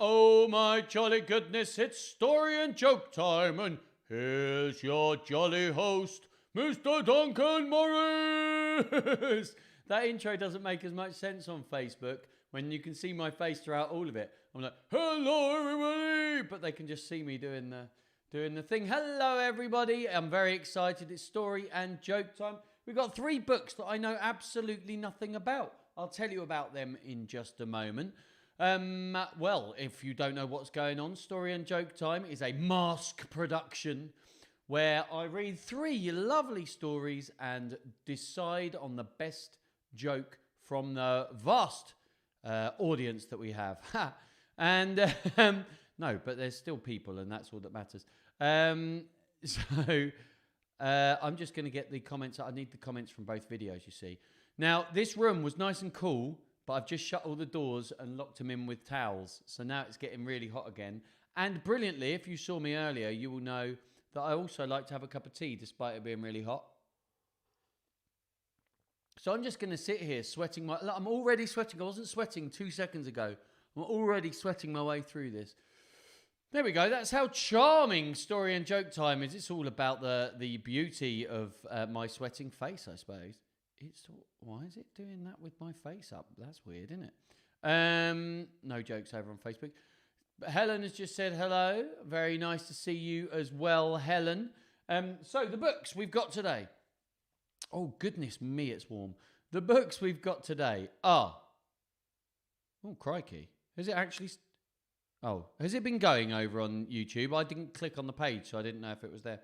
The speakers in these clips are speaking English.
Oh my jolly goodness, it's story and joke time, and here's your jolly host, Mr. Duncan Morris. That intro doesn't make as much sense on Facebook when you can see my face throughout all of it. I'm like, hello everybody, but they can just see me doing the thing. Hello everybody, I'm very excited. It's story and joke time. We've got 3 books that I know absolutely nothing about. I'll tell you about them in just a moment. Well, if you don't know what's going on, Story and Joke Time is a mask production where I read 3 lovely stories and decide on the best joke from the vast audience that we have. And no, but there's still people, and that's all that matters. So I'm just going to get the comments. I need the comments from both videos, you see. Now, this room was nice and cool, but I've just shut all the doors and locked them in with towels. So now it's getting really hot again. And brilliantly, if you saw me earlier, you will know that I also like to have a cup of tea despite it being really hot. So I'm just going to sit here sweating. I'm already sweating. I wasn't sweating 2 seconds ago. I'm already sweating my way through this. There we go. That's how charming Story and Joke Time is. It's all about the beauty of my sweating face, I suppose. Why is it doing that with my face up? That's weird, isn't it? No jokes over on Facebook. But Helen has just said hello. Very nice to see you as well, Helen. So the books we've got today. Oh, goodness me, it's warm. The books we've got today are... Oh, crikey. Has it actually... Oh, has it been going over on YouTube? I didn't click on the page, so I didn't know if it was there.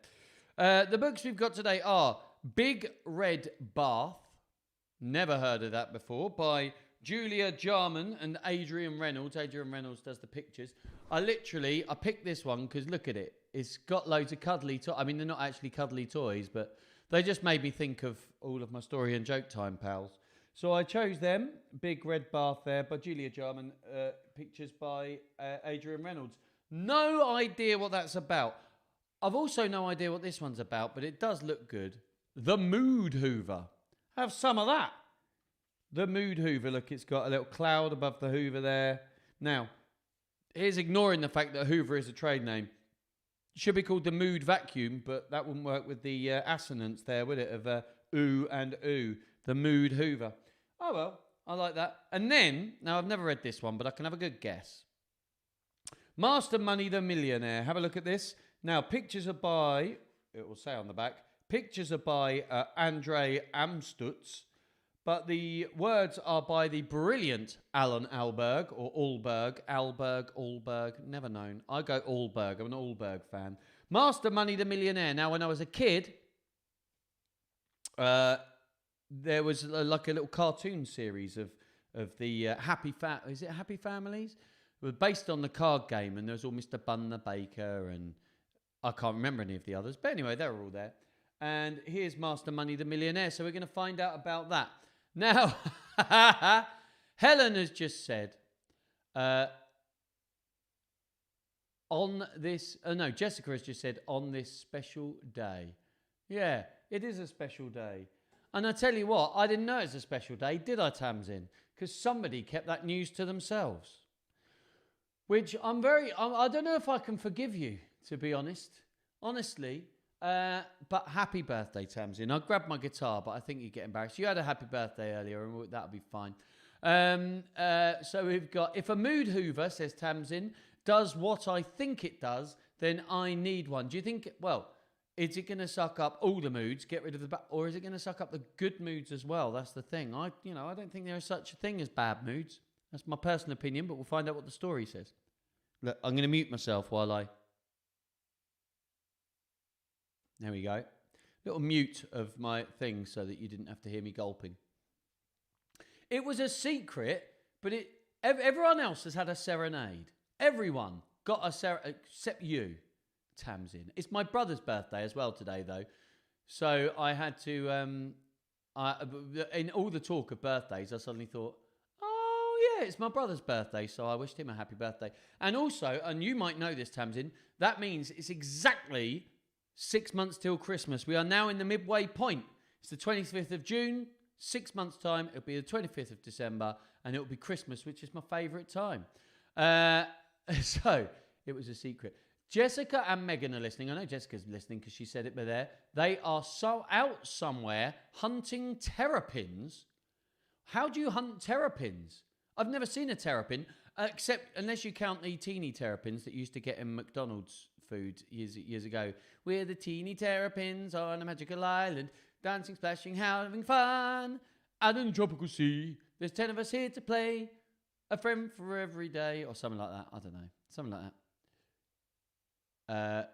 The books we've got today are Big Red Bath. Never heard of that before. By Julia Jarman and Adrian Reynolds. Adrian Reynolds does the pictures. I picked this one because look at it. It's got loads of cuddly toys. I mean, they're not actually cuddly toys, but they just made me think of all of my Story and Joke Time pals. So I chose them. Big Red Bath there by Julia Jarman. Pictures by Adrian Reynolds. No idea what that's about. I've also no idea what this one's about, but it does look good. The Mood Hoover. Have some of that. The Mood Hoover. Look, it's got a little cloud above the Hoover there. Now, here's ignoring the fact that Hoover is a trade name. It should be called the Mood Vacuum, but that wouldn't work with the assonance there, would it? Of ooh and ooh. The Mood Hoover. Oh, well, I like that. And then, now I've never read this one, but I can have a good guess. Master Money the Millionaire. Have a look at this. Now, pictures are by, it will say on the back, pictures are by Andre Amstutz, but the words are by the brilliant Alan Alberg, or Alberg, never known. I go Alberg, I'm an Alberg fan. Master Money the Millionaire. Now, when I was a kid, there was like a little cartoon series of the Happy Families? It was based on the card game, and there was all Mr. Bun the Baker, and I can't remember any of the others. But anyway, they were all there. And here's Master Money the Millionaire. So we're going to find out about that. Now, Helen has just said, Jessica has just said, on this special day. Yeah, it is a special day. And I tell you what, I didn't know it was a special day, did I, Tamsin? Because somebody kept that news to themselves. Which I don't know if I can forgive you, to be honest. Honestly. But happy birthday, Tamsin. I grabbed my guitar, but I think you get embarrassed. You had a happy birthday earlier, and that'll be fine. So we've got, if a mood hoover, says Tamsin, does what I think it does, then I need one. Do you think, is it going to suck up all the moods, get rid of the bad, or is it going to suck up the good moods as well? That's the thing. I don't think there is such a thing as bad moods. That's my personal opinion, but we'll find out what the story says. Look, I'm going to mute myself while I... There we go. Little mute of my thing so that you didn't have to hear me gulping. It was a secret, but everyone else has had a serenade. Everyone got a serenade, except you, Tamsin. It's my brother's birthday as well today, though. So I had to, in all the talk of birthdays, I suddenly thought, oh, yeah, it's my brother's birthday. So I wished him a happy birthday. And also, and you might know this, Tamsin, that means it's exactly 6 months till Christmas. We are now in the midway point. It's the 25th of June. 6 months' time, it'll be the 25th of December, and it'll be Christmas, which is my favourite time. So it was a secret. Jessica and Megan are listening. I know Jessica's listening because she said it, but they are so out somewhere hunting terrapins. How do you hunt terrapins? I've never seen a terrapin, except unless you count the teeny terrapins that used to get in McDonald's food years ago. We're the teeny terrapins on a magical island, dancing, splashing, having fun out in the tropical sea. There's 10 of us here to play, a friend for every day, or something like that. I don't know, something like that.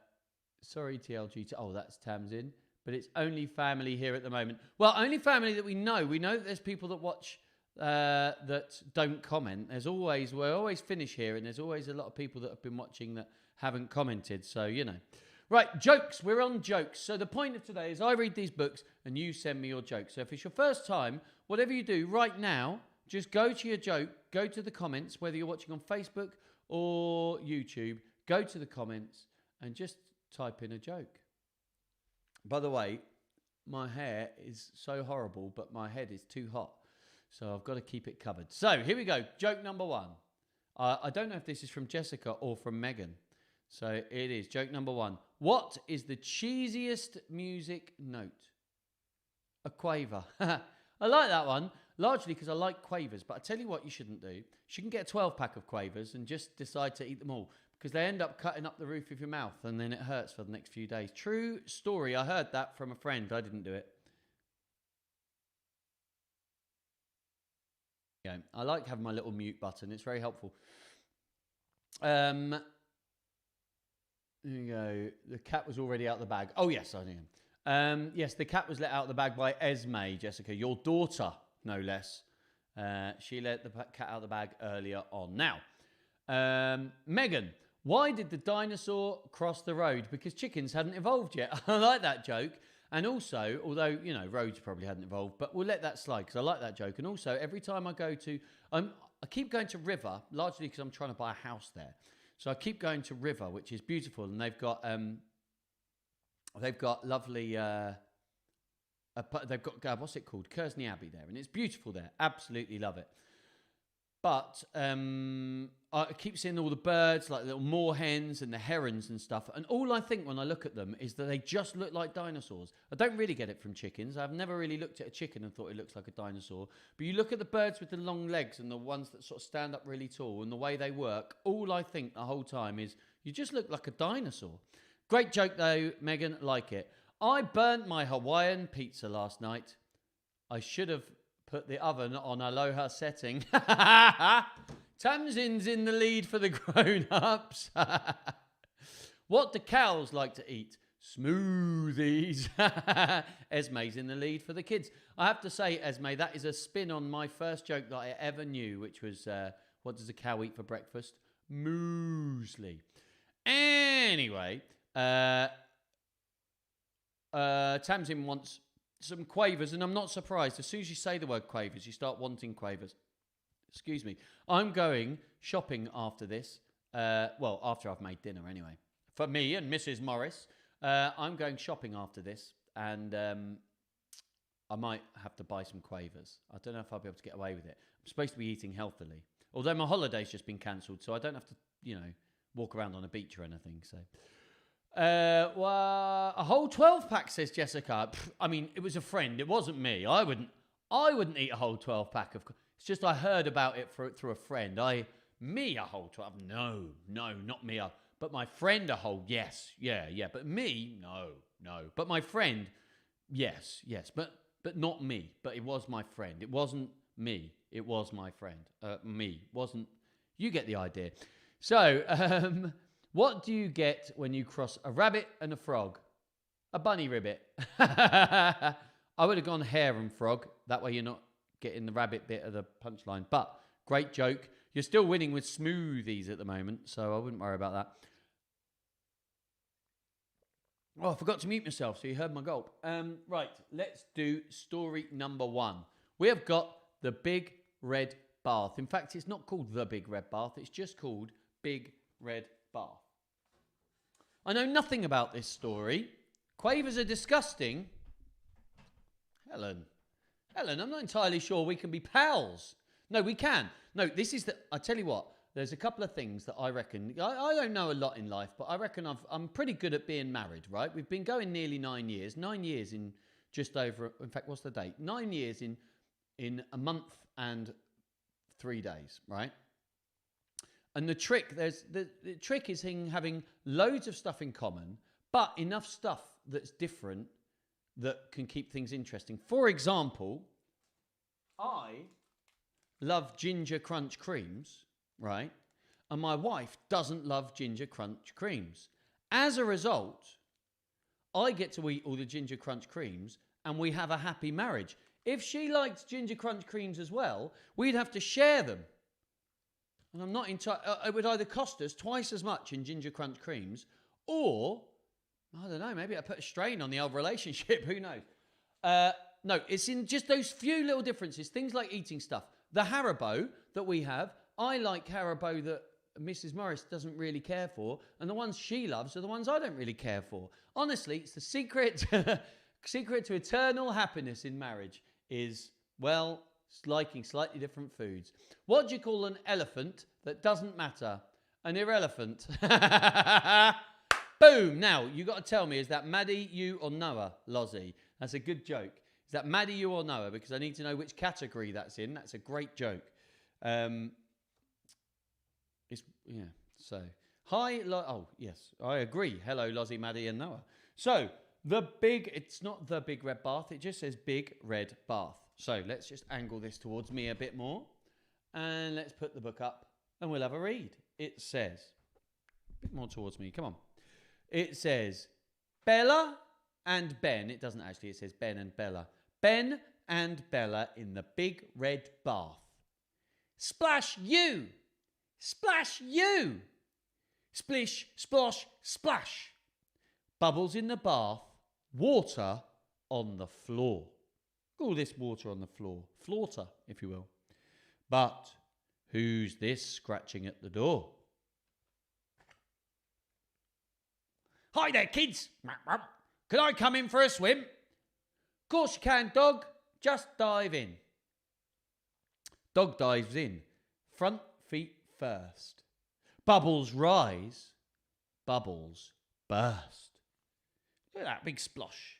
Sorry, TLG. Oh, that's Tamsin. But it's only family here at the moment. Well, only family that we know. We know that there's people that watch that don't comment. We always finish here, and there's always a lot of people that have been watching that haven't commented. So, you know. Right, jokes. We're on jokes. So the point of today is I read these books and you send me your jokes. So if it's your first time, whatever you do right now, just go to your joke, go to the comments, whether you're watching on Facebook or YouTube, go to the comments and just type in a joke. By the way, my hair is so horrible, but my head is too hot. So I've got to keep it covered. So here we go. Joke number one. I don't know if this is from Jessica or from Megan. So it is. Joke number one. What is the cheesiest music note? A quaver. I like that one, largely because I like quavers. But I tell you what you shouldn't do. You shouldn't get a 12-pack of quavers and just decide to eat them all, because they end up cutting up the roof of your mouth and then it hurts for the next few days. True story. I heard that from a friend. I didn't do it. Yeah, I like having my little mute button. It's very helpful. There you go. The cat was already out the bag. Oh, yes, I knew. Yes, the cat was let out of the bag by Esme, Jessica, your daughter, no less. She let the cat out of the bag earlier on. Now, Megan, why did the dinosaur cross the road? Because chickens hadn't evolved yet. I like that joke. And also, although, you know, roads probably hadn't evolved, but we'll let that slide because I like that joke. And also, every time I go to, I keep going to River, largely because I'm trying to buy a house there. So I keep going to River, which is beautiful. And they've got lovely, they've got, what's it called? Kersney Abbey there. And it's beautiful there. Absolutely love it. But I keep seeing all the birds, like little moorhens and the herons and stuff. And all I think when I look at them is that they just look like dinosaurs. I don't really get it from chickens. I've never really looked at a chicken and thought it looks like a dinosaur. But you look at the birds with the long legs and the ones that sort of stand up really tall and the way they work, all I think the whole time is you just look like a dinosaur. Great joke though, Megan, like it. I burnt my Hawaiian pizza last night. I should have put the oven on aloha setting. Tamsin's in the lead for the grown-ups. What do cows like to eat? Smoothies. Esme's in the lead for the kids. I have to say, Esme, that is a spin on my first joke that I ever knew, which was, what does a cow eat for breakfast? Muesli. Anyway, Tamsin wants some quavers, and I'm not surprised. As soon as you say the word quavers, you start wanting quavers. Excuse me. I'm going shopping after this. Well, after I've made dinner anyway. For me and Mrs. Morris, I'm going shopping after this, and I might have to buy some quavers. I don't know if I'll be able to get away with it. I'm supposed to be eating healthily. Although my holiday's just been cancelled, so I don't have to, you know, walk around on a beach or anything, so... well, a whole 12-pack, says Jessica. I mean, it was a friend. It wasn't me. I wouldn't eat a whole 12-pack of... It's just I heard about it through a friend. Me a whole 12? No, not me. But my friend a whole, yes, yeah. But me, no. But my friend, yes. But not me. But it was my friend. It wasn't me. It was my friend. Me. Wasn't... You get the idea. So, what do you get when you cross a rabbit and a frog? A bunny ribbit. I would have gone hare and frog. That way you're not getting the rabbit bit of the punchline. But great joke. You're still winning with smoothies at the moment, so I wouldn't worry about that. Oh, I forgot to mute myself, so you heard my gulp. Right, let's do story number one. We have got the Big Red Bath. In fact, it's not called the Big Red Bath. It's just called Big Red Bath. I know nothing about this story. Quavers are disgusting. Helen, I'm not entirely sure we can be pals. No, we can. No, this is the... I tell you what. there's a couple of things that I reckon. I don't know a lot in life, but I reckon I'm pretty good at being married, right? We've been going nearly 9 years. 9 years in just over. In fact, what's the date? 9 years in a month and 3 days, right? And the trick, the trick is having loads of stuff in common, but enough stuff that's different that can keep things interesting. For example, I love ginger crunch creams, right? And my wife doesn't love ginger crunch creams. As a result, I get to eat all the ginger crunch creams and we have a happy marriage. If she liked ginger crunch creams as well, we'd have to share them. And I'm not it would either cost us twice as much in ginger crunch creams, or, I don't know, maybe I put a strain on the old relationship. Who knows? No, it's in just those few little differences. Things like eating stuff. The Haribo that we have, I like Haribo that Mrs. Morris doesn't really care for, and the ones she loves are the ones I don't really care for. Honestly, it's the secret to eternal happiness in marriage is, well, liking slightly different foods. What do you call an elephant that doesn't matter? An irrelevant. Boom! Now, you got to tell me, is that Maddie, you, or Noah, Lozzie? That's a good joke. Is that Maddie, you, or Noah? Because I need to know which category that's in. That's a great joke. So, hi, oh, yes, I agree. Hello, Lozzie, Maddie, and Noah. So, it's not the big red bath. It just says big red bath. So, let's just angle this towards me a bit more. And let's put the book up and we'll have a read. It says, a bit more towards me, come on. It says, Bella and Ben. It doesn't actually, it says Ben and Bella. Ben and Bella in the big red bath. Splash you! Splash you! Splish, splosh, splash. Bubbles in the bath, water on the floor. All this water on the floor. Flauter, if you will. But who's this scratching at the door? Hi there, kids. Can I come in for a swim? Of course you can, dog. Just dive in. Dog dives in. Front feet first. Bubbles rise. Bubbles burst. Look at that big splosh.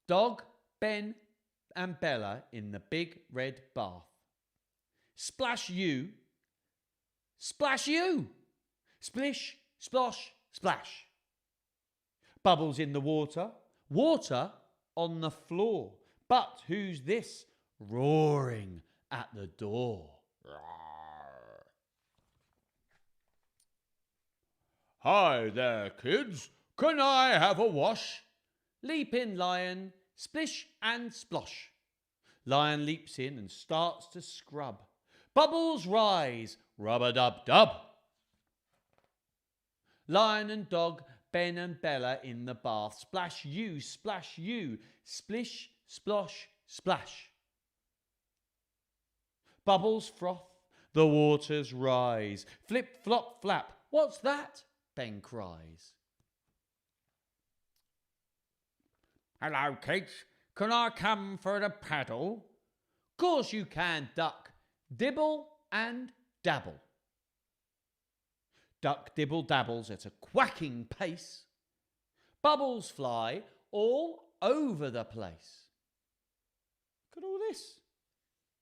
Dog, Ben, and Bella in the big red bath. Splash you. Splash you. Splish, splosh, splash. Bubbles in the water. Water on the floor. But who's this roaring at the door? Hi there, kids. Can I have a wash? Leap in, lion. Splish and splosh. Lion leaps in and starts to scrub. Bubbles rise. Rub-a-dub-dub. Lion and dog, Ben and Bella in the bath. Splash you, splish, splosh, splash. Bubbles froth, the waters rise. Flip, flop, flap. What's that? Ben cries. Hello, kids. Can I come for a paddle? Course you can, duck. Dibble and dabble. Duck dibble dabbles at a quacking pace. Bubbles fly all over the place. Look at all this.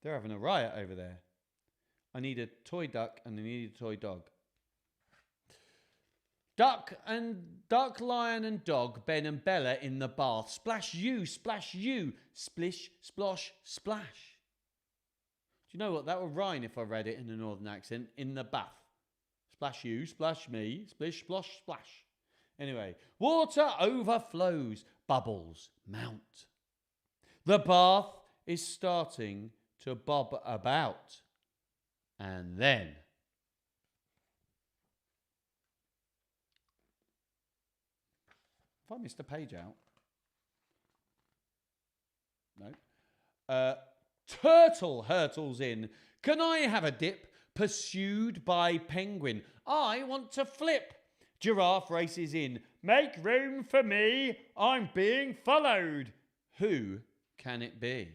They're having a riot over there. I need a toy duck and I need a toy dog. Duck, lion and dog, Ben and Bella in the bath. Splash you, splish, splosh, splash. Do you know what? That would rhyme if I read it in a northern accent. In the bath. Splash you, splash me, splish, splosh, splash. Anyway, water overflows, bubbles mount. The bath is starting to bob about. And then... Have I missed a page out? No. Turtle hurtles in. Can I have a dip? Pursued by penguin. I want to flip. Giraffe races in. Make room for me. I'm being followed. Who can it be?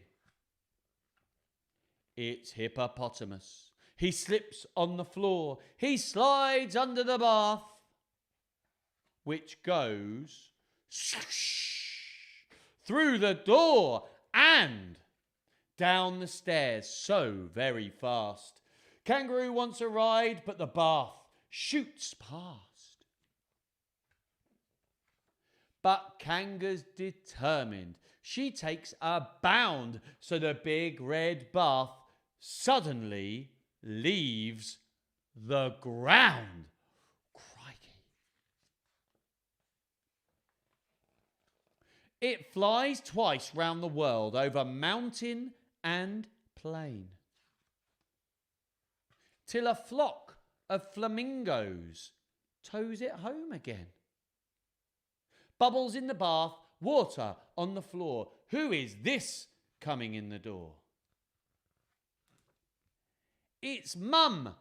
It's hippopotamus. He slips on the floor. He slides under the bath, which goes through the door and down the stairs so very fast. Kangaroo wants a ride, but the bath shoots past. But Kanga's determined. She takes a bound, so the big red bath suddenly leaves the ground. Crikey. It flies twice round the world over mountain and plain, till a flock of flamingos tows it home again. Bubbles in the bath, water on the floor. Who is this coming in the door? It's Mum.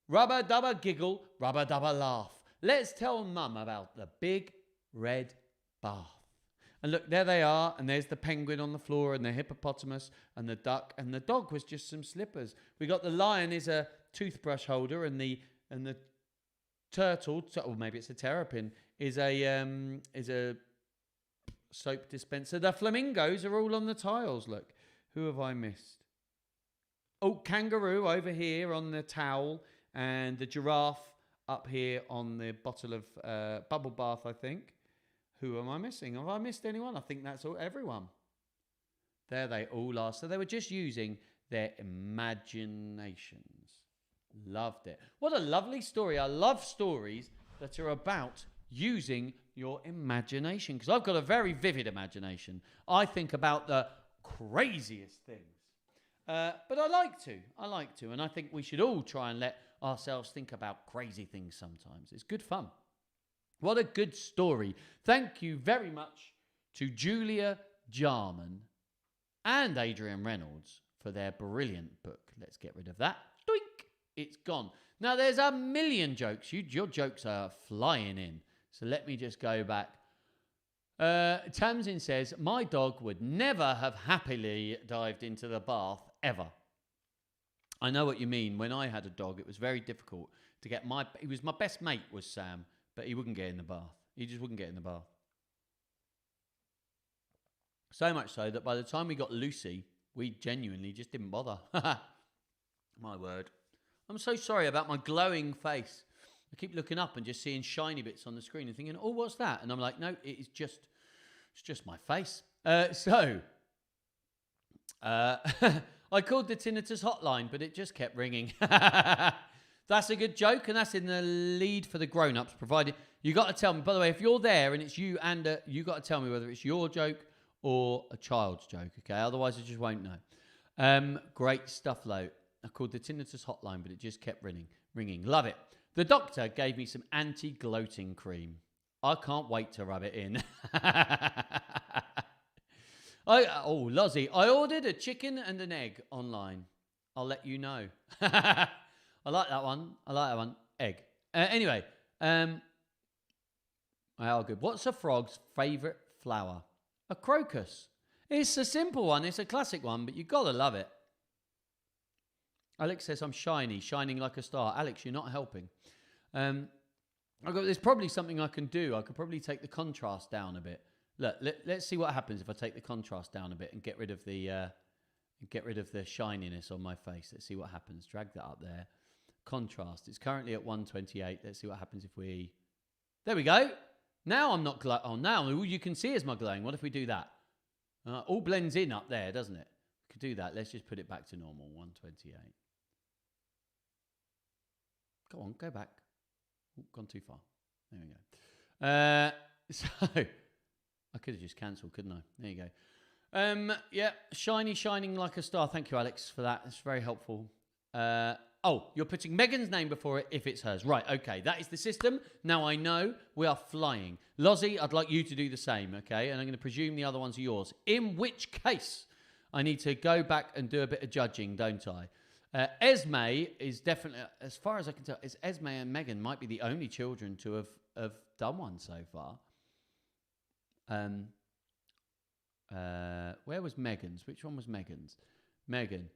Rubber dubber giggle, rubber dubber laugh. Let's tell Mum about the big red bath. And look, there they are, and there's the penguin on the floor, and the hippopotamus, and the duck, and the dog was just some slippers. We got the lion is a toothbrush holder, and the turtle, or maybe it's a terrapin, is a soap dispenser. The flamingos are all on the tiles. Look, who have I missed? Oh, kangaroo over here on the towel, and the giraffe up here on the bottle of bubble bath, I think. Who am I missing? Have I missed anyone? I think that's all, everyone. There they all are. So they were just using their imaginations. Loved it. What a lovely story. I love stories that are about using your imagination, because I've got a very vivid imagination. I think about the craziest things. But I like to. And I think we should all try and let ourselves think about crazy things sometimes. It's good fun. What a good story. Thank you very much to Julia Jarman and Adrian Reynolds for their brilliant book. Let's get rid of that. Doink! It's gone. Now, there's a million jokes. Your jokes are flying in. So let me just go back. Tamsin says, my dog would never have happily dived into the bath, ever. I know what you mean. When I had a dog, it was very difficult to get my best mate was Sam, but he wouldn't get in the bath. He just wouldn't get in the bath. So much so that by the time we got Lucy, we genuinely just didn't bother. My word. I'm so sorry about my glowing face. I keep looking up and just seeing shiny bits on the screen and thinking, oh, what's that? And I'm like, no, it's just my face. I called the tinnitus hotline, but it just kept ringing. That's a good joke, and that's in the lead for the grown-ups, provided... You got to tell me, by the way, if you're there and it's you and you got to tell me whether it's your joke or a child's joke, okay? Otherwise, I just won't know. Great stuff, Lo. I called the tinnitus hotline, but it just kept ringing. Love it. The doctor gave me some anti-gloating cream. I can't wait to rub it in. Lozzie, I ordered a chicken and an egg online. I'll let you know. I like that one. Egg. Anyway, how good. What's a frog's favourite flower? A crocus. It's a simple one. It's a classic one, but you got to love it. Alex says, I'm shining like a star. Alex, you're not helping. There's probably something I can do. I could probably take the contrast down a bit. Look, let's see what happens if I take the contrast down a bit and get rid of the shininess on my face. Let's see what happens. Drag that up there. Contrast. It's currently at 128. Let's see what happens if we... There we go. Now I'm not glowing. Oh, now all you can see is my glowing. What if we do that? All blends in up there, doesn't it? We could do that. Let's just put it back to normal. 128. Go on, go back. Oh, gone too far. There we go. So I could have just cancelled, couldn't I? There you go. Yeah, shining like a star. Thank you, Alex, for that. It's very helpful. You're putting Megan's name before it if it's hers. Right, okay. That is the system. Now I know we are flying. Lozzie, I'd like you to do the same, okay? And I'm going to presume the other ones are yours. In which case, I need to go back and do a bit of judging, don't I? Esme is definitely, as far as I can tell, Esme and Megan might be the only children to have done one so far. Where was Megan's? Which one was Megan's? Megan.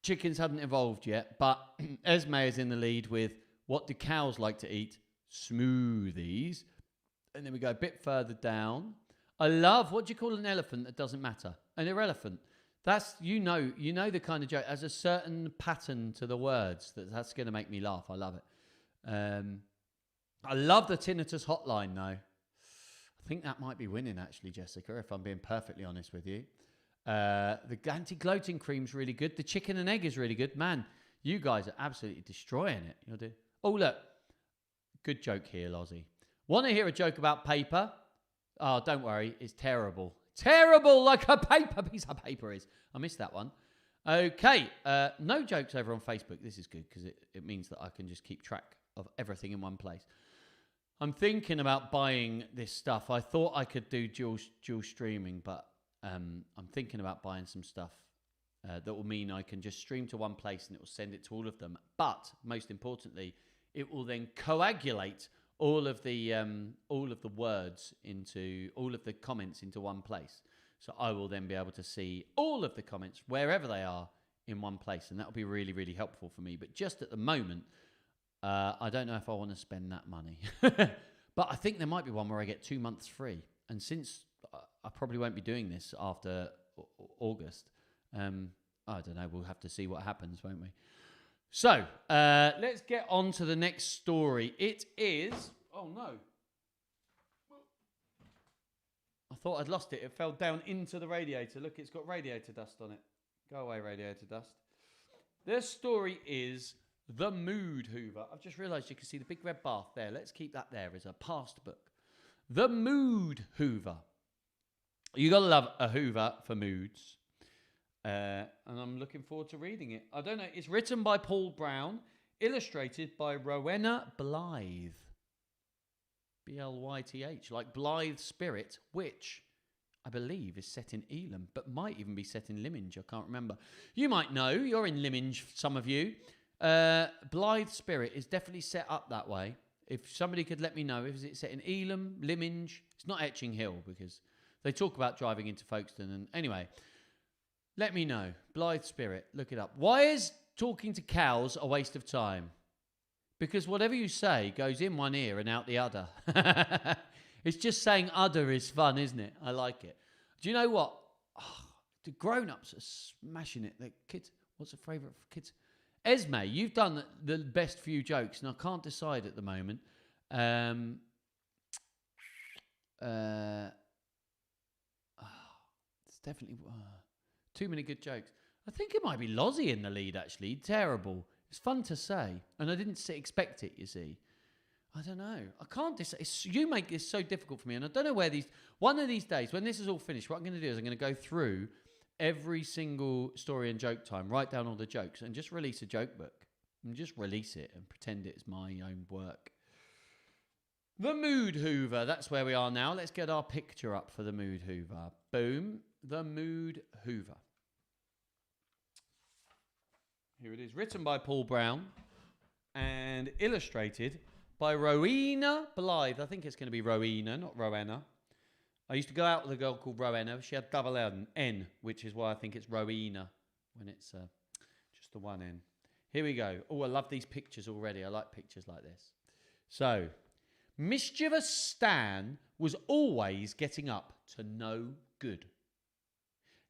Chickens hadn't evolved yet, but Esme is in the lead with what do cows like to eat? Smoothies. And then we go a bit further down. I love, what do you call an elephant that doesn't matter? An irrelephant. That's, you know the kind of joke. There's a certain pattern to the words that's going to make me laugh. I love it. I love the tinnitus hotline, though. I think that might be winning, actually, Jessica, if I'm being perfectly honest with you. The anti-gloating cream's really good. The chicken and egg is really good. Man, you guys are absolutely destroying it. Oh, look. Good joke here, Lozzie. Want to hear a joke about paper? Oh, don't worry. It's terrible. Terrible like a piece of paper is. I missed that one. Okay. No jokes over on Facebook. This is good because it means that I can just keep track of everything in one place. I'm thinking about buying this stuff. I thought I could do dual streaming, but I'm thinking about buying some stuff that will mean I can just stream to one place and it will send it to all of them. But most importantly, it will then coagulate all of the words into all of the comments into one place. So I will then be able to see all of the comments wherever they are in one place, and that will be really, really helpful for me. But just at the moment, I don't know if I want to spend that money. But I think there might be one where I get 2 months free. And since I probably won't be doing this after August, I don't know. We'll have to see what happens, won't we? So, let's get on to the next story. It is... Oh, no. I thought I'd lost it. It fell down into the radiator. Look, it's got radiator dust on it. Go away, radiator dust. This story is The Mood Hoover. I've just realised you can see the big red bath there. Let's keep that there as a past book. The Mood Hoover. You got to love a Hoover for moods. And I'm looking forward to reading it. I don't know. It's written by Paul Brown, illustrated by Rowena Blythe. Blyth, like Blythe Spirit, which I believe is set in Elam, but might even be set in Lyminge. I can't remember. You might know. You're in Lyminge, some of you. Blythe Spirit is definitely set up that way. If somebody could let me know, is it set in Elam, Lyminge? It's not Etching Hill, because they talk about driving into Folkestone. And anyway, let me know. Blythe Spirit, look it up. Why is talking to cows a waste of time? Because whatever you say goes in one ear and out the other. It's just saying udder is fun, isn't it? I like it. Do you know what? Oh, the grown-ups are smashing it. The kids, what's a favourite for kids? Esme, you've done the best few jokes, and I can't decide at the moment. It's definitely too many good jokes. I think it might be Lozzie in the lead, actually. Terrible. It's fun to say, and I didn't expect it, you see. I don't know. I can't decide. You make this so difficult for me, and I don't know where these... One of these days, when this is all finished, what I'm going to do is I'm going to go through every single story and joke time, write down all the jokes, and just release a joke book. And just release it and pretend it's my own work. The Mood Hoover. That's where we are now. Let's get our picture up for the Mood Hoover. Boom. The Mood Hoover. Here it is, written by Paul Brown and illustrated by Rowena Blythe. I think it's going to be Rowena, not Rowena. I used to go out with a girl called Rowena. She had double N, which is why I think it's Rowena when it's just the one N. Here we go. Oh, I love these pictures already. I like pictures like this. So, mischievous Stan was always getting up to no good.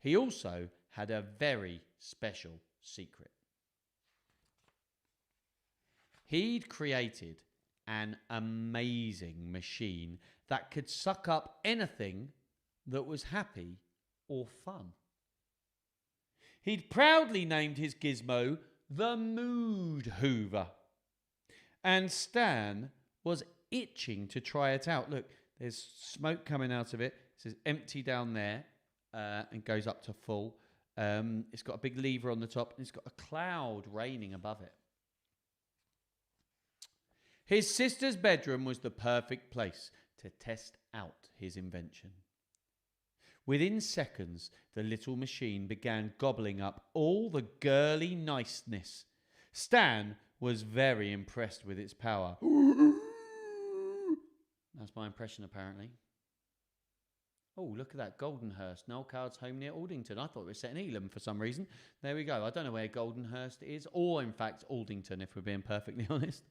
He also had a very special secret. He'd created an amazing machine that could suck up anything that was happy or fun. He'd proudly named his gizmo the Mood Hoover. And Stan was itching to try it out. Look, there's smoke coming out of it. It says empty down there and goes up to full. It's got a big lever on the top and it's got a cloud raining above it. His sister's bedroom was the perfect place to test out his invention. Within seconds, the little machine began gobbling up all the girly niceness. Stan was very impressed with its power. That's my impression, apparently. Oh, look at that. Goldenhurst. Noel Coward's home near Aldington. I thought it was set in Elam for some reason. There we go. I don't know where Goldenhurst is, or in fact Aldington, if we're being perfectly honest.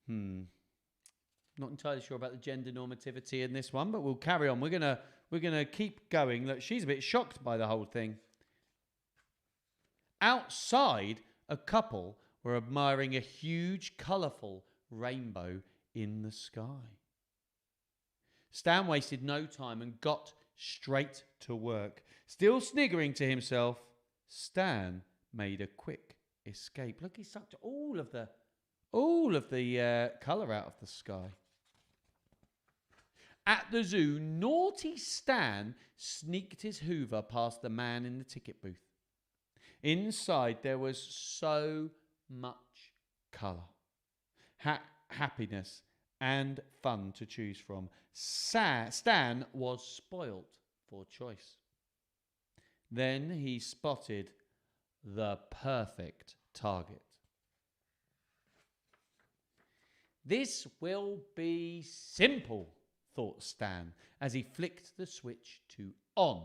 Not entirely sure about the gender normativity in this one, but we'll carry on. We're gonna keep going. Look, she's a bit shocked by the whole thing. Outside, a couple were admiring a huge, colourful rainbow in the sky. Stan wasted no time and got straight to work. Still sniggering to himself, Stan made a quick escape. Look, he sucked all of the colour out of the sky. At the zoo, naughty Stan sneaked his Hoover past the man in the ticket booth. Inside, there was so much colour, happiness, and fun to choose from. Stan was spoilt for choice. Then he spotted the perfect target. This will be simple, thought Stan, as he flicked the switch to on.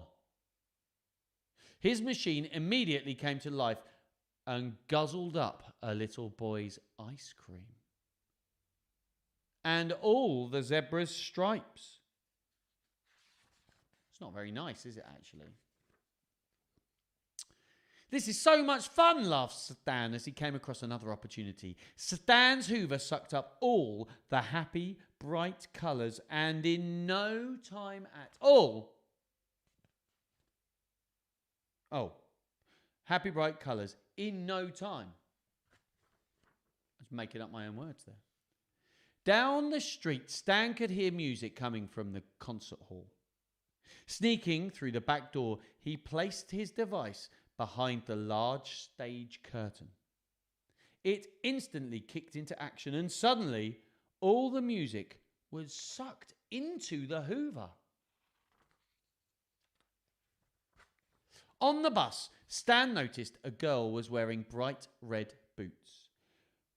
His machine immediately came to life and guzzled up a little boy's ice cream. And all the zebra's stripes. It's not very nice, is it, actually? This is so much fun, laughed Stan as he came across another opportunity. Stan's Hoover sucked up all the happy, bright colours, and in no time at all... happy, bright colours, in no time. I was making up my own words there. Down the street, Stan could hear music coming from the concert hall. Sneaking through the back door, he placed his device behind the large stage curtain. It instantly kicked into action, and suddenly all the music was sucked into the Hoover. On the bus, Stan noticed a girl was wearing bright red boots.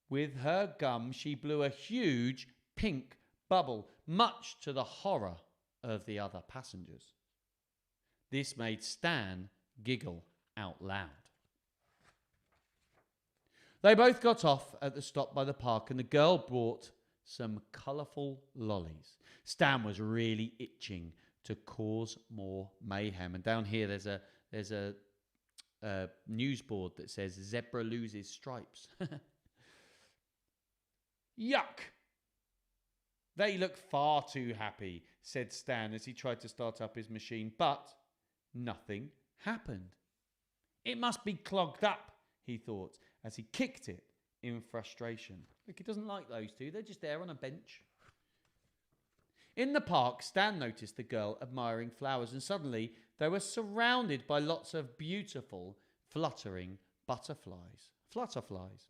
With her gum, she blew a huge pink bubble, much to the horror of the other passengers. This made Stan giggle out loud. They both got off at the stop by the park, and the girl brought some colourful lollies. Stan was really itching to cause more mayhem. And down here there's a news board that says zebra loses stripes. Yuck! They look far too happy, said Stan as he tried to start up his machine, but nothing happened. It must be clogged up, he thought, as he kicked it in frustration. Look, he doesn't like those two. They're just there on a bench. In the park, Stan noticed the girl admiring flowers, and suddenly they were surrounded by lots of beautiful, fluttering butterflies. Flutterflies.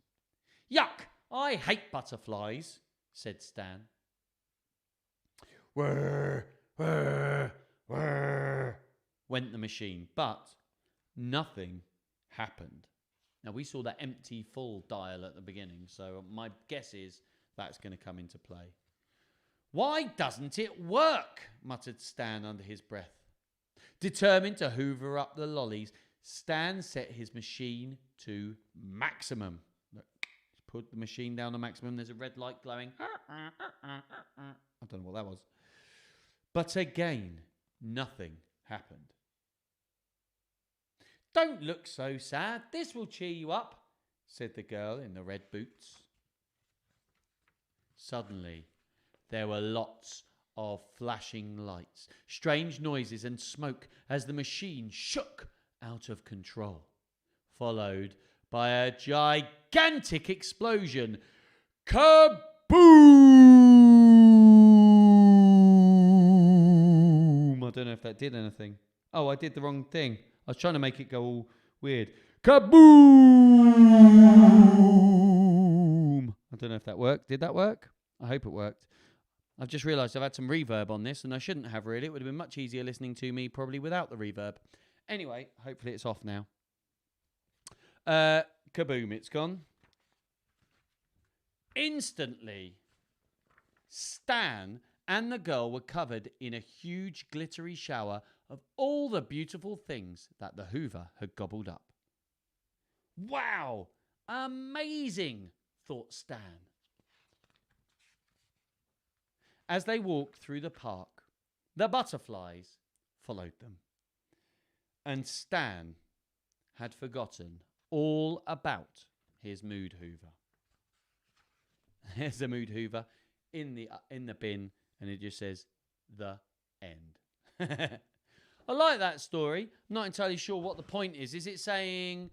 Yuck! I hate butterflies, said Stan. Whir, whir, whir, went the machine, but nothing happened. Now, we saw that empty full dial at the beginning, so my guess is that's going to come into play. Why doesn't it work? Muttered Stan under his breath. Determined to hoover up the lollies, Stan set his machine to maximum. Look, put the machine down to maximum. There's a red light glowing. I don't know what that was. But again, nothing happened. Don't look so sad. This will cheer you up, said the girl in the red boots. Suddenly, there were lots of flashing lights, strange noises and smoke as the machine shook out of control, followed by a gigantic explosion. Kaboom! I don't know if that did anything. Oh, I did the wrong thing. I was trying to make it go all weird. Kaboom! I don't know if that worked. Did that work? I hope it worked. I've just realised I've had some reverb on this, and I shouldn't have really. It would have been much easier listening to me probably without the reverb. Anyway, hopefully it's off now. Kaboom, it's gone. Instantly, Stan and the girl were covered in a huge glittery shower of all the beautiful things that the Hoover had gobbled up. Wow! Amazing, thought Stan. As they walked through the park, the butterflies followed them. And Stan had forgotten all about his mood hoover. There's the mood hoover in the bin, and it just says, the end. I like that story. I'm not entirely sure what the point is. Is it saying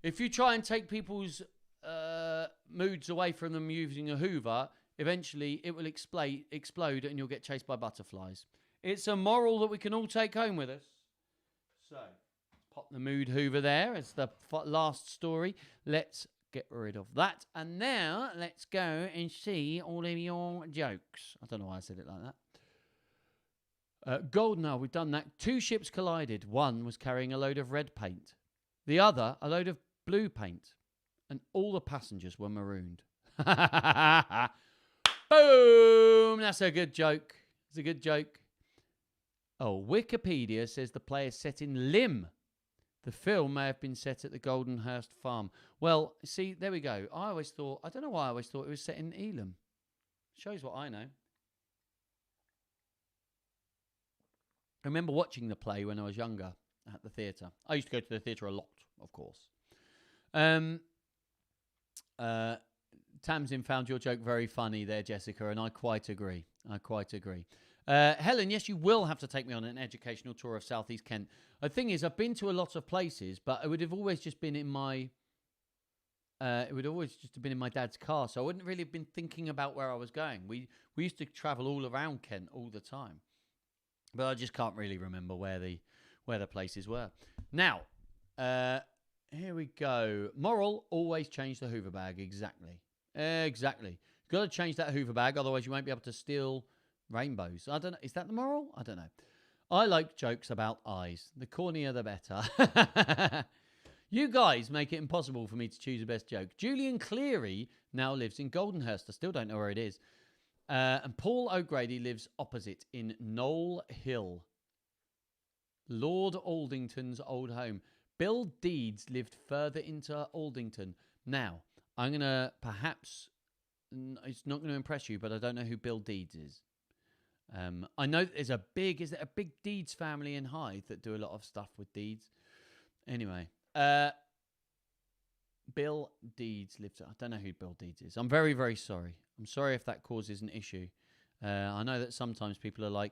if you try and take people's moods away from them using a hoover, eventually it will explode and you'll get chased by butterflies? It's a moral that we can all take home with us. So, pop the mood hoover there as the last story. Let's get rid of that. And now, let's go and see all of your jokes. I don't know why I said it like that. Golden Hour, we've done that. 2 ships collided. One was carrying a load of red paint. The other, a load of blue paint. And all the passengers were marooned. Boom! That's a good joke. It's a good joke. Oh, Wikipedia says the play is set in Lim. The film may have been set at the Goldenhurst farm. Well, see, there we go. I don't know why I always thought it was set in Elam. Shows what I know. I remember watching the play when I was younger at the theatre. I used to go to the theatre a lot, of course. Tamsin found your joke very funny there, Jessica, and I quite agree. Helen, yes, you will have to take me on an educational tour of South East Kent. The thing is, I've been to a lot of places, but it would have always just been in my... in my dad's car, so I wouldn't really have been thinking about where I was going. We used to travel all around Kent all the time, but I just can't really remember where the places were. Now, here we go. Moral: always change the Hoover bag. Exactly. You've got to change that Hoover bag, otherwise you won't be able to steal rainbows. I don't know. Is that the moral? I don't know. I like jokes about eyes. The cornier, the better. You guys make it impossible for me to choose the best joke. Julian Cleary now lives in Goldenhurst. I still don't know where it is. And Paul O'Grady lives opposite in Knoll Hill, Lord Aldington's old home. Bill Deeds lived further into Aldington. Now, I'm going to perhaps... It's not going to impress you, but I don't know who Bill Deeds is. I know there's a big Deeds family in Hythe that do a lot of stuff with Deeds. Anyway, Bill Deeds lives... I don't know who Bill Deeds is. I'm very, very sorry. I'm sorry if that causes an issue. I know that sometimes people are like,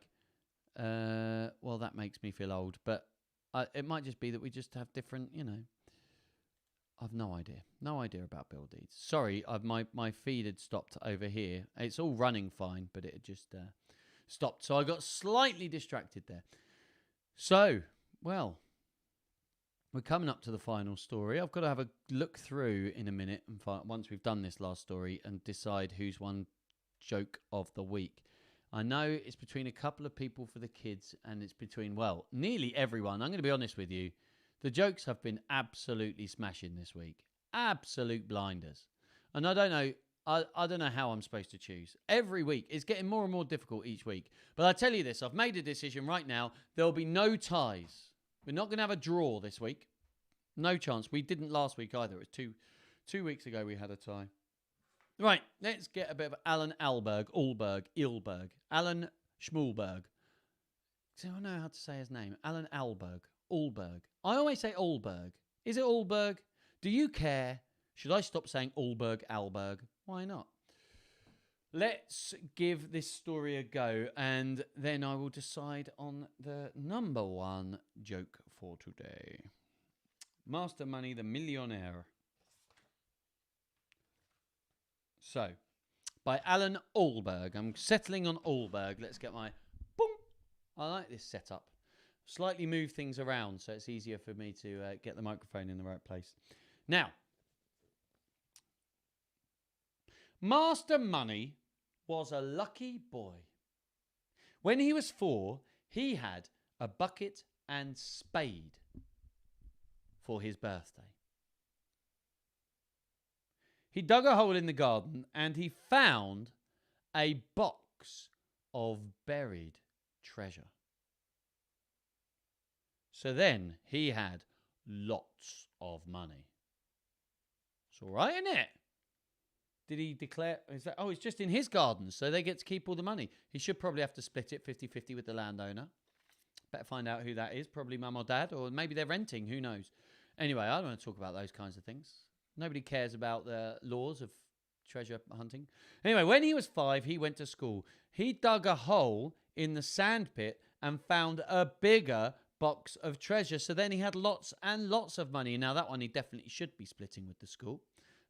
well, that makes me feel old. But it might just be that we just have different, I've no idea. No idea about Bill Deeds. Sorry, my feed had stopped over here. It's all running fine, but it had just stopped. So I got slightly distracted there. So, well... We're coming up to the final story. I've got to have a look through in a minute and once we've done this last story and decide who's won joke of the week. I know it's between a couple of people for the kids and it's between, well, nearly everyone. I'm going to be honest with you. The jokes have been absolutely smashing this week. Absolute blinders. And I don't know how I'm supposed to choose. Every week, it's getting more and more difficult each week. But I tell you this, I've made a decision right now. There'll be no ties. We're not going to have a draw this week. No chance. We didn't last week either. It was two weeks ago we had a tie. Right, let's get a bit of Alan Alberg. Alan Schmulberg. So I know how to say his name. Alan Alberg. Allberg. I always say Allberg. Is it Allberg? Do you care? Should I stop saying Allberg, Alberg? Why not? Let's give this story a go, and then I will decide on the number one joke for today. Master Money, the Millionaire. So, by Alan Allberg. I'm settling on Allberg. Let's get my... Boom! I like this setup. Slightly move things around so it's easier for me to get the microphone in the right place. Now, Master Money was a lucky boy. When he was 4, he had a bucket and spade for his birthday. He dug a hole in the garden and he found a box of buried treasure. So then he had lots of money. It's all right, isn't it? Did he declare? Is that? Oh, it's just in his gardens, so they get to keep all the money. He should probably have to split it 50-50 with the landowner. Better find out who that is. Probably mum or dad, or maybe they're renting. Who knows? Anyway, I don't want to talk about those kinds of things. Nobody cares about the laws of treasure hunting. Anyway, when he was 5, he went to school. He dug a hole in the sand pit and found a bigger box of treasure. So then he had lots and lots of money. Now, that one he definitely should be splitting with the school,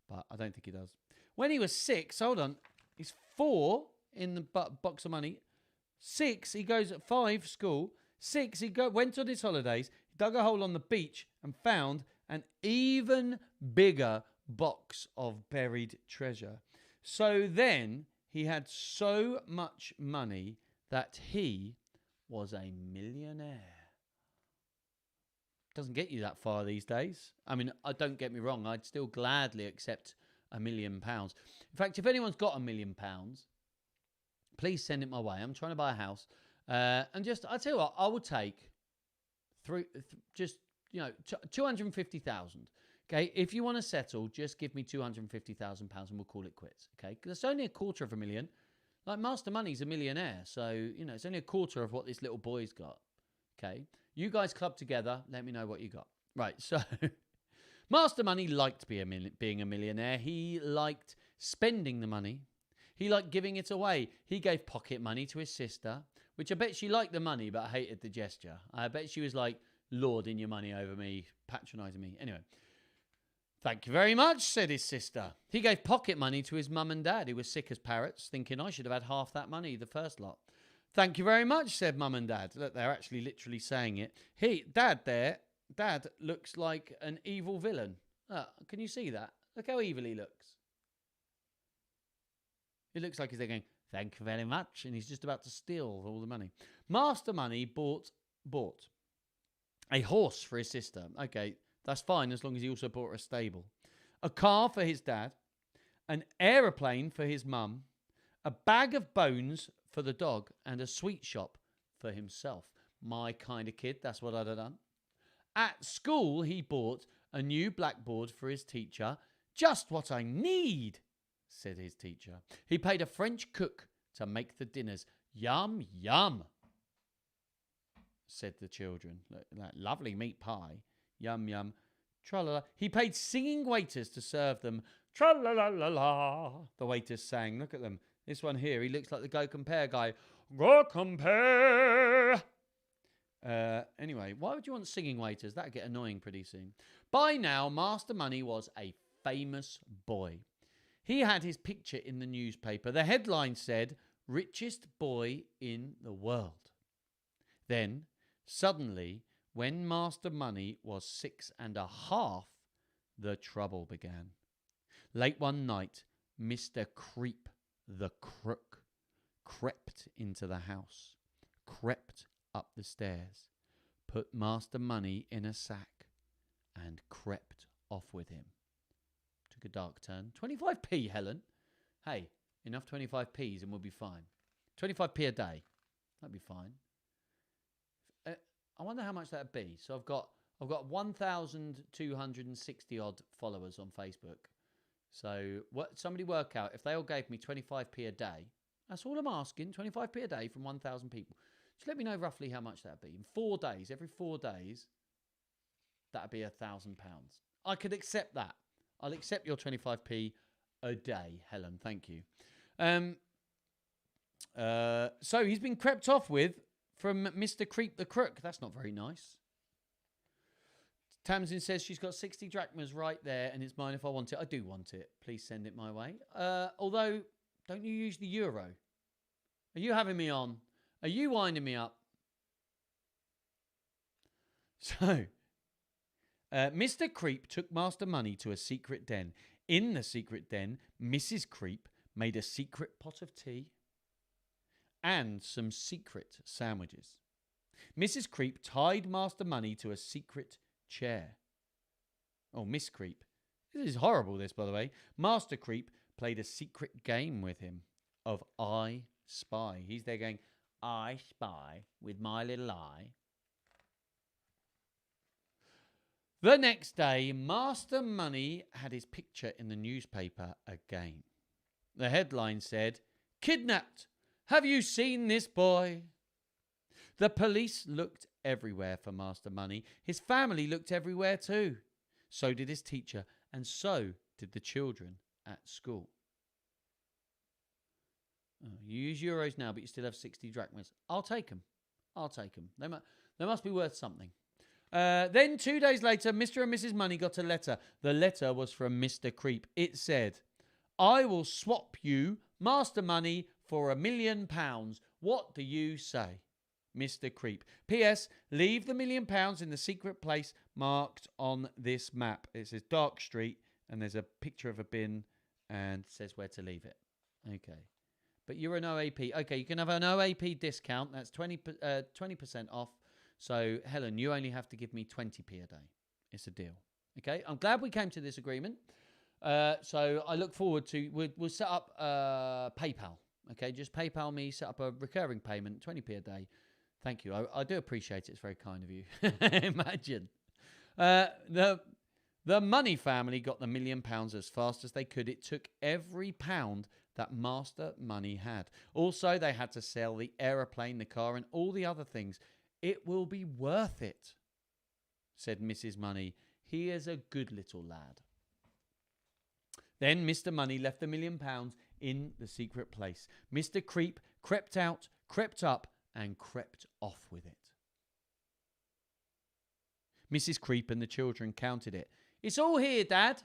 but I don't think he does. When he was 6, hold on, he's 4 in the box of money. 6, he goes at 5, school. 6, he went on his holidays, he dug a hole on the beach and found an even bigger box of buried treasure. So then he had so much money that he was a millionaire. Doesn't get you that far these days. I mean, don't get me wrong, I'd still gladly accept £1 million. In fact, if anyone's got £1 million, please send it my way. I'm trying to buy a house. And just, I'll tell you what, I will take just, 250,000. Okay, if you want to settle, just give me £250,000 and we'll call it quits. Okay, because it's only $250,000. Like Master Money's a millionaire, so it's only $250,000 of what this little boy's got. Okay, you guys club together. Let me know what you got. Right, so Master Money liked being a millionaire. He liked spending the money. He liked giving it away. He gave pocket money to his sister, which I bet she liked the money, but hated the gesture. I bet she was like lording your money over me, patronising me. Anyway, thank you very much, said his sister. He gave pocket money to his mum and dad, who were sick as parrots, thinking I should have had half that money, the first lot. Thank you very much, said mum and dad. Look, they're actually literally saying it. Dad looks like an evil villain. Can you see that? Look how evil he looks. It looks like he's there going, thank you very much, and he's just about to steal all the money. Master Money bought a horse for his sister. Okay, that's fine as long as he also bought her a stable. A car for his dad, an aeroplane for his mum, a bag of bones for the dog, and a sweet shop for himself. My kind of kid, that's what I'd have done. At school, he bought a new blackboard for his teacher. Just what I need, said his teacher. He paid a French cook to make the dinners. Yum, yum, said the children. That lovely meat pie. Yum, yum. Tra-la-la. He paid singing waiters to serve them. Tra-la-la-la-la. The waiters sang. Look at them. This one here, he looks like the Go Compare guy. Go Compare. Anyway, why would you want singing waiters? That'd get annoying pretty soon. By now, Master Money was a famous boy. He had his picture in the newspaper. The headline said, richest boy in the world. Then, suddenly, when Master Money was 6.5, the trouble began. Late one night, Mr. Creep the Crook crept into the house, crept up the stairs, put Master Money in a sack, and crept off with him. Took a dark turn. 25p, Helen. Hey, enough 25p's and we'll be fine. 25p a day. That'd be fine. I wonder how much that'd be. So I've got 1,260 odd followers on Facebook. So somebody work out, if they all gave me 25p a day, that's all I'm asking, 25p a day from 1,000 people. Just let me know roughly how much that'd be. In 4 days, every 4 days, that'd be £1,000. I could accept that. I'll accept your 25p a day, Helen. Thank you. So he's been crept off with from Mr. Creep the Crook. That's not very nice. Tamsin says she's got 60 drachmas right there and it's mine if I want it. I do want it. Please send it my way. Although, don't you use the euro? Are you having me on? Are you winding me up? So, Mr. Creep took Master Money to a secret den. In the secret den, Mrs. Creep made a secret pot of tea and some secret sandwiches. Mrs. Creep tied Master Money to a secret chair. Oh, Miss Creep. This is horrible, this, by the way. Master Creep played a secret game with him. of I Spy. He's there going, I spy with my little eye. The next day, Master Money had his picture in the newspaper again. The headline said, Kidnapped! Have you seen this boy? The police looked everywhere for Master Money. His family looked everywhere too. So did his teacher, and so did the children at school. Oh, you use euros now, but you still have 60 drachmas. I'll take them. They must be worth something. Then 2 days later, Mr. and Mrs. Money got a letter. The letter was from Mr. Creep. It said, I will swap you, Master Money, for £1 million. What do you say? Mr. Creep. P.S. Leave the £1 million in the secret place marked on this map. It says Dark Street, and there's a picture of a bin, and says where to leave it. Okay. But you're an OAP. Okay, you can have an OAP discount. That's 20% off. So, Helen, you only have to give me 20p a day. It's a deal. Okay, I'm glad we came to this agreement. So I look forward to, we'll set up PayPal. Okay, just PayPal me, set up a recurring payment, 20p a day. Thank you. I do appreciate it. It's very kind of you. Imagine. The Money family got the £1 million as fast as they could. It took every pound that Master Money had. Also, they had to sell the aeroplane, the car, and all the other things. It will be worth it, said Mrs. Money. He is a good little lad. Then Mr. Money left the £1 million in the secret place. Mr. Creep crept out, crept up, and crept off with it. Mrs. Creep and the children counted it. It's all here, Dad,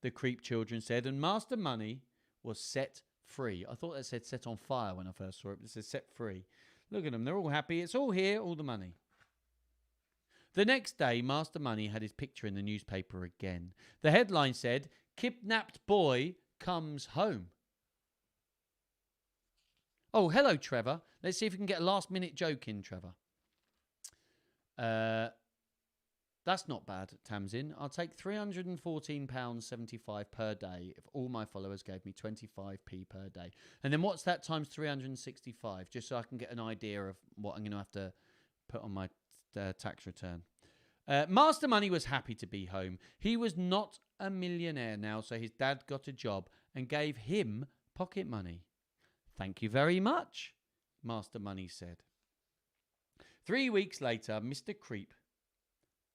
the Creep children said, and Master Money was set free. I thought that said set on fire when I first saw it, but it says set free. Look at them, they're all happy. It's all here, all the money. The next day, Master Money had his picture in the newspaper again. The headline said, Kidnapped boy comes home. Oh, hello, Trevor. Let's see if we can get a last-minute joke in, Trevor. That's not bad, Tamsin. I'll take £314.75 per day if all my followers gave me 25p per day. And then what's that times 365? Just so I can get an idea of what I'm going to have to put on my tax return. Master Money was happy to be home. He was not a millionaire now, so his dad got a job and gave him pocket money. Thank you very much, Master Money said. 3 weeks later, Mr. Creep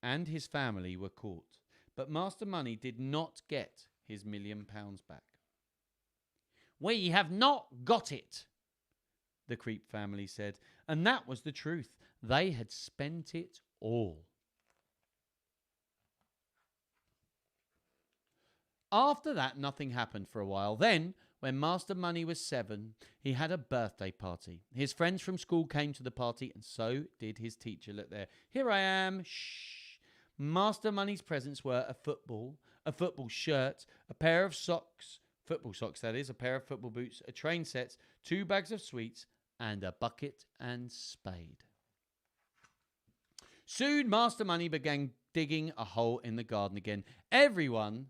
and his family were caught, but Master Money did not get his £1 million back. We have not got it, the Creep family said, and that was the truth. They had spent it all. After that, nothing happened for a while. Then, when Master Money was 7, he had a birthday party. His friends from school came to the party, and so did his teacher. Look there. Here I am. Shh. Master Money's presents were a football shirt, a pair of socks, football socks that is, a pair of football boots, a train set, 2 bags of sweets, and a bucket and spade. Soon, Master Money began digging a hole in the garden again. Everyone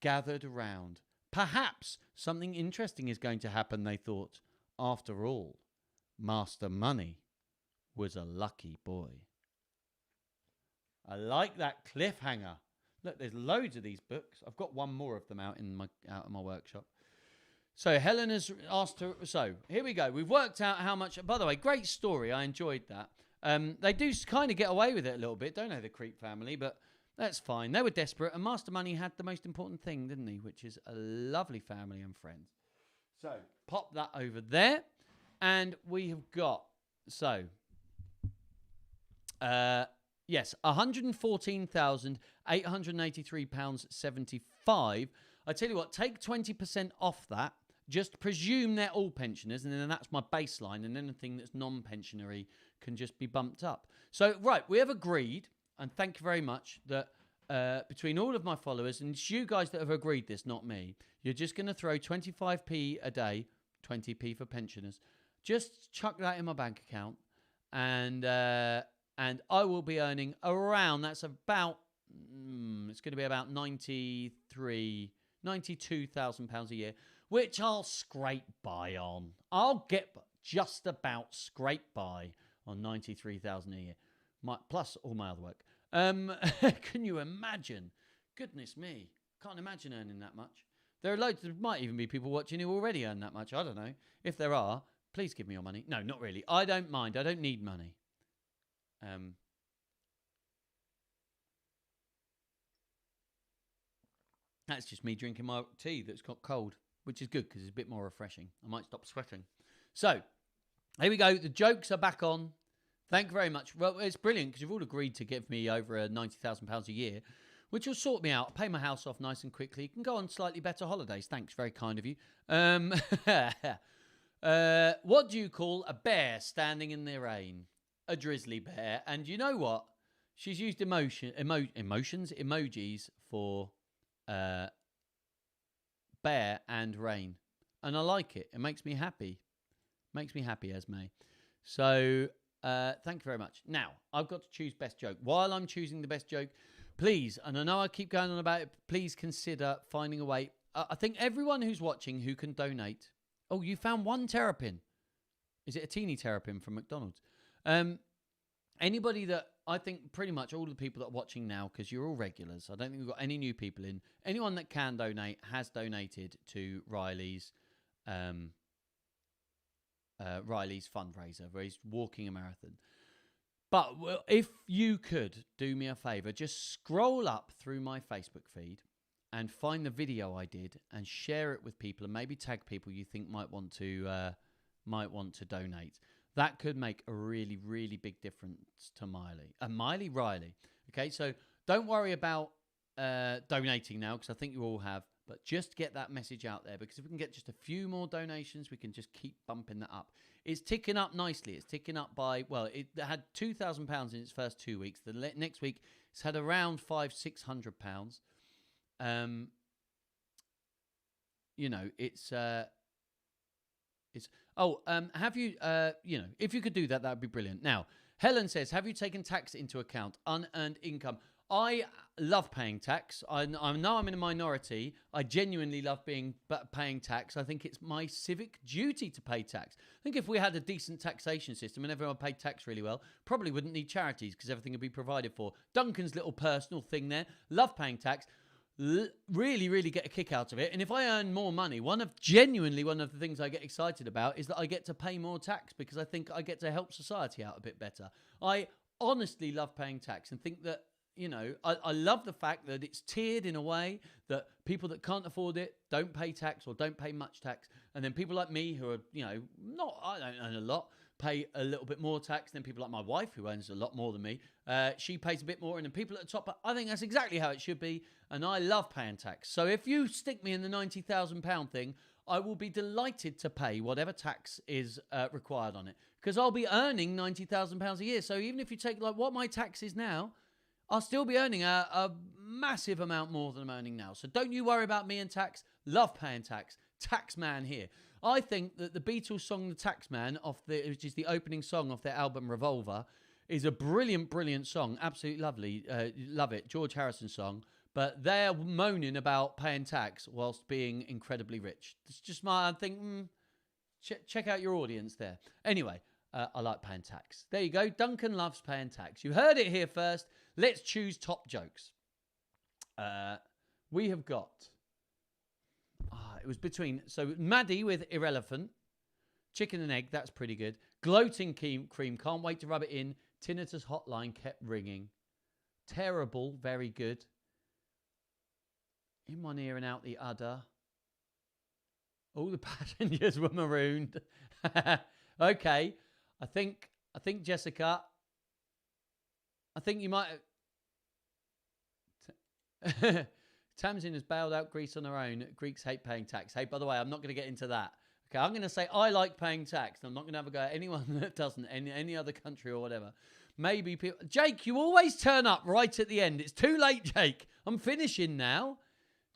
gathered around. Perhaps something interesting is going to happen, they thought. After all, Master Money was a lucky boy. I like that cliffhanger. Look, there's loads of these books. I've got one more of them out in my workshop. So Helen has asked her. So here we go. We've worked out how much. By the way, great story. I enjoyed that. They do kind of get away with it a little bit, don't they, the Creep family? But that's fine. They were desperate, and Master Money had the most important thing, didn't he? Which is a lovely family and friends. So pop that over there, and we have got yes, £114,883.75. I tell you what, take 20% off that. Just presume they're all pensioners, and then that's my baseline, and anything that's non-pensionary can just be bumped up. So, right, we have agreed, and thank you very much, that between all of my followers, and it's you guys that have agreed this, not me, you're just going to throw 25p a day, 20p for pensioners. Just chuck that in my bank account, and I will be earning around, that's about, it's going to be about £92,000 a year, which I'll scrape by on. I'll get just about scrape by on 93,000 a year, plus all my other work. Can you imagine? Goodness me, can't imagine earning that much. There are loads. There might even be people watching who already earn that much. I don't know. If there are, please give me your money. No, not really. I don't mind. I don't need money. That's just me drinking my tea that's got cold, which is good because it's a bit more refreshing. I might stop sweating. So, here we go. The jokes are back on. Thank you very much. Well, it's brilliant because you've all agreed to give me over £90,000 a year, which will sort me out, pay my house off nice and quickly, can go on slightly better holidays. Thanks, very kind of you. What do you call a bear standing in the rain? A drizzly bear. And you know what? She's used emojis for bear and rain. And I like it. It makes me happy. Makes me happy, Esme. So, thank you very much. Now, I've got to choose best joke. While I'm choosing the best joke, please, and I know I keep going on about it, please consider finding a way. I think everyone who's watching who can donate. Oh, you found one terrapin. Is it a teeny terrapin from McDonald's? Anybody that, I think pretty much all the people that are watching now, because you're all regulars, I don't think we've got any new people in. Anyone that can donate has donated to Riley's fundraiser, where he's walking a marathon. But if you could do me a favour, just scroll up through my Facebook feed and find the video I did and share it with people, and maybe tag people you think might want to donate. That could make a really, really big difference to Riley. Okay, so don't worry about donating now, because I think you all have. But just get that message out there, because if we can get just a few more donations, we can just keep bumping that up. It's ticking up nicely. It's ticking up by, well, it had £2,000 in its first 2 weeks. The next week, it's had around £600. You know, have you, if you could do that, that would be brilliant. Now, Helen says, have you taken tax into account? Unearned income. I love paying tax. I know I'm in a minority. I genuinely love paying tax. I think it's my civic duty to pay tax. I think if we had a decent taxation system and everyone paid tax really well, probably wouldn't need charities because everything would be provided for. Duncan's little personal thing there. Love paying tax. Really, really get a kick out of it. And if I earn more money, one of the things I get excited about is that I get to pay more tax, because I think I get to help society out a bit better. I honestly love paying tax and think that, you know, I love the fact that it's tiered in a way that people that can't afford it don't pay tax or don't pay much tax. And then people like me who are, you know, I don't earn a lot, pay a little bit more tax than people like my wife who earns a lot more than me. She pays a bit more, and then people at the top, I think that's exactly how it should be. And I love paying tax. So if you stick me in the £90,000 thing, I will be delighted to pay whatever tax is required on it, because I'll be earning £90,000 a year. So even if you take like what my tax is now, I'll still be earning a massive amount more than I'm earning now. So don't you worry about me and tax. Love paying tax. Tax man here. I think that the Beatles song "The Tax Man," which is the opening song of their album Revolver, is a brilliant, brilliant song. Absolutely lovely. Love it. George Harrison song. But they're moaning about paying tax whilst being incredibly rich. It's just I think, check out your audience there. Anyway, I like paying tax. There you go. Duncan loves paying tax. You heard it here first. Let's choose top jokes. We have got... it was between... So, Maddie with irrelevant. Chicken and egg, that's pretty good. Gloating cream, can't wait to rub it in. Tinnitus hotline kept ringing. Terrible, very good. In one ear and out the other. All the passengers were marooned. Okay. I think Jessica, I think you might Tamsin has bailed out Greece on her own. Greeks hate paying tax. Hey, by the way, I'm not going to get into that. Okay, I'm going to say I like paying tax. I'm not going to have a go at anyone that doesn't, any other country or whatever. Maybe people... Jake, you always turn up right at the end. It's too late, Jake. I'm finishing now.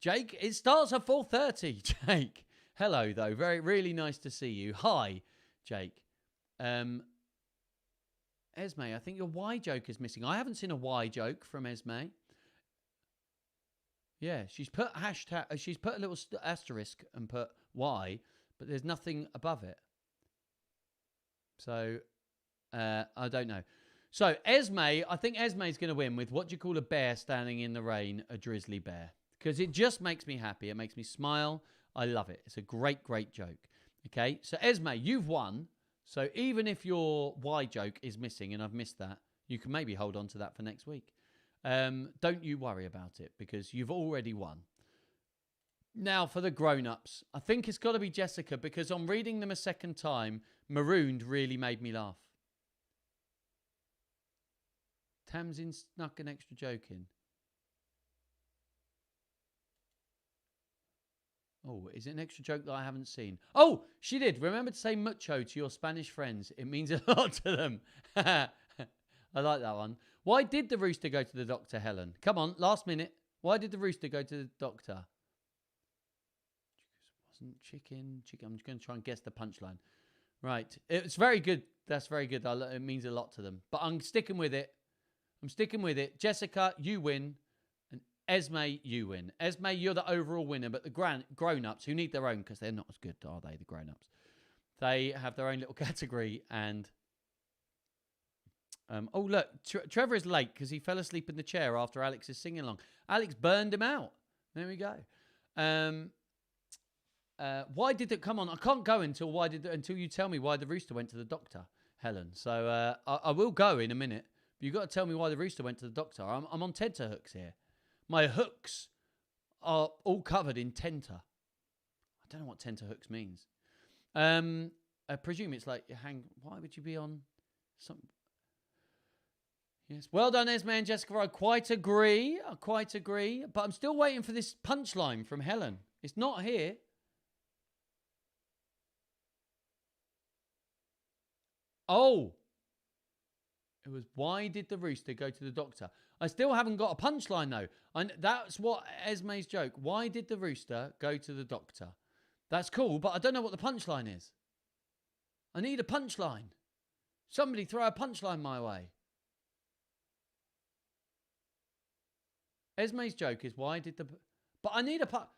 Jake, it starts at 4:30. Jake, hello, though. Really nice to see you. Hi, Jake. Esme, I think your Y joke is missing. I haven't seen a Y joke from Esme. Yeah, she's put a little asterisk and put why, but there's nothing above it. So, I don't know. So, Esme, I think Esme's going to win with what do you call a bear standing in the rain? A drizzly bear. Because it just makes me happy. It makes me smile. I love it. It's a great, great joke. Okay, so Esme, you've won. So even if your why joke is missing and I've missed that, you can maybe hold on to that for next week. Don't you worry about it because you've already won. Now for the grown-ups. I think it's got to be Jessica because on reading them a second time, Marooned really made me laugh. Tamsin snuck an extra joke in. Oh, is it an extra joke that I haven't seen? Oh, she did. Remember to say mucho to your Spanish friends. It means a lot to them. I like that one. Why did the rooster go to the doctor, Helen? Come on, last minute. Why did the rooster go to the doctor? Wasn't chicken. I'm just going to try and guess the punchline. Right. It's very good. That's very good. It means a lot to them. But I'm sticking with it. Jessica, you win. Esme, you win. Esme, you're the overall winner, but the grown-ups, who need their own, because they're not as good, are they, the grown-ups? They have their own little category, and... oh, look, Trevor is late because he fell asleep in the chair after Alex is singing along. Alex burned him out. There we go. Why did it... Come on, I can't go until you tell me why the rooster went to the doctor, Helen. So I will go in a minute, but you've got to tell me why the rooster went to the doctor. I'm on tenterhooks here. My hooks are all covered in tenter. I don't know what tenterhooks means. I presume it's like you hang... Why would you be on some... Yes. Well done, Esme and Jessica. I quite agree. But I'm still waiting for this punchline from Helen. It's not here. Oh. It was, why did the rooster go to the doctor? I still haven't got a punchline, though. And that's what Esme's joke. Why did the rooster go to the doctor? That's cool, but I don't know what the punchline is. I need a punchline. Somebody throw a punchline my way. Esme's joke is, why did the... But I need a...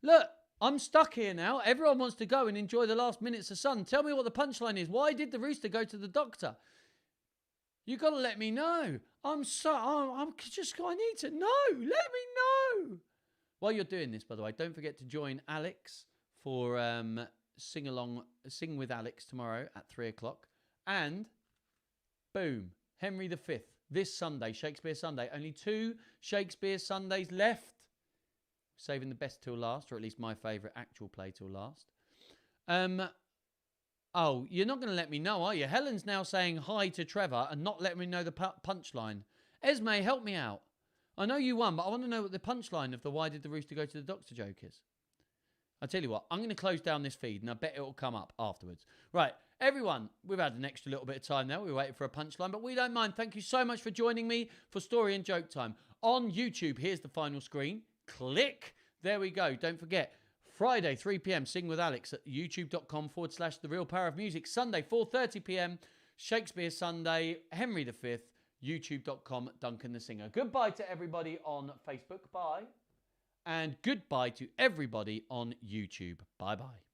Look, I'm stuck here now. Everyone wants to go and enjoy the last minutes of sun. Tell me what the punchline is. Why did the rooster go to the doctor? You got to let me know. I need to know. Let me know. While you're doing this, by the way, don't forget to join Alex for Sing with Alex tomorrow at 3:00. And boom, Henry V this Sunday, Shakespeare Sunday. Only 2 Shakespeare Sundays left. Saving the best till last, or at least my favourite actual play till last. Oh, you're not going to let me know, are you? Helen's now saying hi to Trevor and not letting me know the punchline. Esme, help me out. I know you won, but I want to know what the punchline of the why did the rooster go to the doctor joke is. I'll tell you what, I'm going to close down this feed and I bet it will come up afterwards. Right, everyone, we've had an extra little bit of time now. We're waiting for a punchline, but we don't mind. Thank you so much for joining me for Story and Joke Time. On YouTube, here's the final screen. Click. There we go. Don't forget. Friday, 3 p.m, Sing with Alex at youtube.com/The Real Power of Music. Sunday, 4:30 p.m, Shakespeare Sunday, Henry V, youtube.com, Duncan the Singer. Goodbye to everybody on Facebook. Bye. And goodbye to everybody on YouTube. Bye-bye.